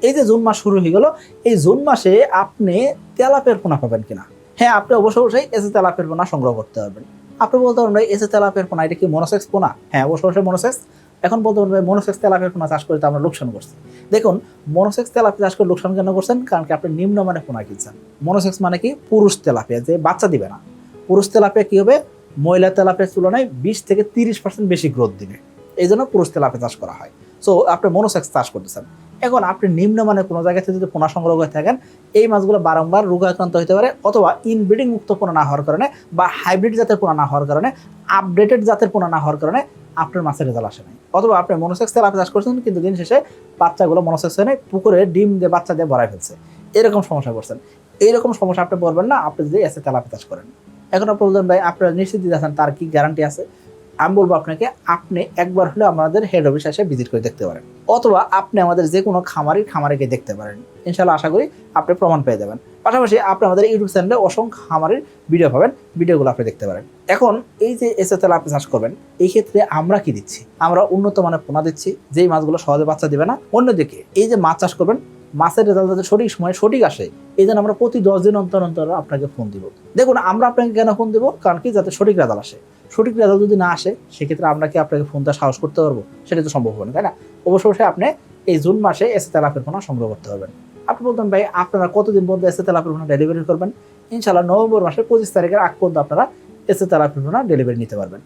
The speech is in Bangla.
এই যে জুন মাস শুরু হয়ে গেল, এই জুন মাসে আপনি তেলাপিয়ার পোনা পাবেন কিনা? হ্যাঁ, আপনি অবশ্যই এসে তেলাপিয়ার পোনা সংগ্রহ করতে পারবেন। আপনি বলতে পারেন ভাই এসে তেলাপিয়ার পোনা এটা কি মনোসেক্স পোনা? হ্যাঁ, অবশ্যই মনোসেক্স। এখন বলতে পারেন ভাই মনোসেক্স তেলাপিয়ার পোনা চাষ করে তো আমরা লোকসান করছি। দেখুন, মনোসেক্স তেলাপিয়া চাষ করে লোকসান কেন করছেন? কারণ কি আপনি নিম্নমানের পোনা কিনছেন। মনোসেক্স মানে কি? পুরুষ তেলাপিয়া, যে বাচ্চা দিবে না। পুরুষ তেলাপিয়া কি হবে? মহিলা তেলাপিয়ার তুলনায় 20 থেকে 30% বেশি গ্রোথ দিবে। এই জন্য পুরুষ তেলাপিয়া চাষ করা হয়। সো আপনি মনোসেক্স চাষ করতেছেন। এখন আপনি নিম্নমানের কোনো জায়গা থেকে যদি পোনা সংগ্রহ করে থাকেন, এই মাছগুলো বারংবার রোগাক্রান্ত হতে পারে, অথবা ইনব্রিডিং মুক্ত পোনা না হওয়ার কারণে, বা হাইব্রিড জাতের পোনা না হওয়ার কারণে, আপডেটেড জাতের পোনা না হওয়ার কারণে আপনার মাছের রেজাল্ট আসে নাই। অথবা আপনি মনোসেক্স তেলাপিয়া চাষ করছেন, কিন্তু দিন শেষে বাচ্চাগুলো মনোসেক্স হয়ে পুকুরে ডিম দিয়ে বাচ্চা দিয়ে ভরাই ফেলছে। এরকম সমস্যা করছেন। এইরকম সমস্যা আপনি পড়বেন না আপনি যদি এসে তেলাপিয়া চাষ করেন। এখন আপনি বলবেন ভাই আপনারা নিশ্চিত আছেন, তার কি গ্যারান্টি আছে? আমি বলবো আপনাকে, আপনি একবার হলে আমাদের হেড অফিস এসে ভিজিট করে দেখতে পারেন, অথবা আপনি আমাদের যে কোনো খামারিকে দেখতে পারেন। ইনশাআল্লাহ আশা করি আপনি প্রমাণ পেয়ে যাবেন। পাশাপাশি আপনি আমাদের ইউটিউব চ্যানেলে অসংখ্য খামারের ভিডিও পাবেন, ভিডিওগুলো আপনি দেখতে পারেন। এখন এই যে এসে তেলাপিয়া চাষ করবেন, এই ক্ষেত্রে আমরা কি দিচ্ছি? আমরা উন্নত মানের পোনা দিচ্ছি, যেই মাছগুলো সহজে বাচ্চা দিবে না। অন্যদিকে এই যে মাছ চাষ করবেন, মাছের রেজাল্ট যাতে সঠিক সময় সঠিক আসে, এই জন্য আমরা প্রতি 10 দিন অন্তর অন্তর আপনাকে ফোন দিব। দেখুন, আমরা আপনাকে কেন ফোন দিব? কারণ কি, যাতে সঠিক রেজাল্ট আসে। সঠিক রেজাল্ট যদি না আসে, সেক্ষেত্রে আমরা কি আপনাকে ফোনটা সাহস করতে পারবো? সেটা তো সম্ভব হবে না, তাই না? অবশ্যই আপনি এই জুন মাসে এসে তেলাপিয়ার পোনা সংগ্রহ করতে পারবেন। আপনি বলতেন ভাই আপনারা কতদিন পর্যন্ত এসে তেলাপিয়ার পোনা ডেলিভারি করবেন? ইনশাআল্লাহ নভেম্বর মাসের 25 তারিখের আগ পর্যন্ত আপনারা এসে তেলাপিয়ার পোনা ডেলিভারি নিতে পারবেন।